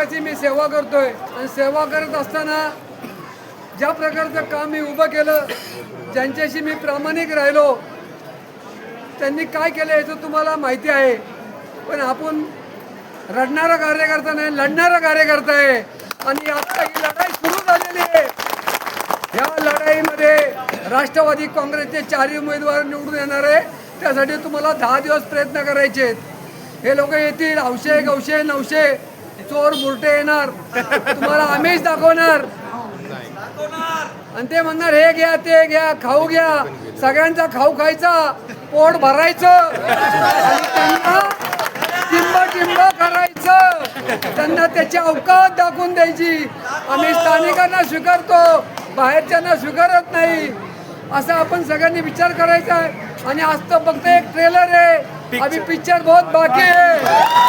पक्षाची मी सेवा करतोय आणि सेवा करत असताना ज्या प्रकारचं काम मी उभं केलं, ज्यांच्याशी मी प्रामाणिक राहिलो, त्यांनी काय केलं याचं तुम्हाला माहिती आहे. पण आपण रडणारा कार्यकर्ता नाही, लढणारा कार्यकर्ता आहे. आणि आता ही लढाई सुरू झालेली आहे. या लढाईमध्ये राष्ट्रवादी काँग्रेसचे 4 उमेदवार निवडून येणार आहे. त्यासाठी तुम्हाला 10 दिवस प्रयत्न करायचे आहेत. हे लोक येतील, हौशे गौशे नवशे चोर बुरटे येणार, तुम्हाला आमिष दाखवणार आणि ते म्हणणार हे घ्या ते घ्या, खाऊ घ्या, सगळ्यांचा खाऊ खायचा, पोट भरायचं आणि त्यांना टिंब टिंब करायचं, त्यांना त्याची अवकात दाखवून द्यायची. आम्ही स्थानिकांना स्वीकारतो, बाहेरच्यांना स्वीकारत नाही, असा आपण सगळ्यांनी विचार करायचा आहे. आणि आज तर फक्त एक ट्रेलर आहे, अभी पिक्चर बहुत बाकी है.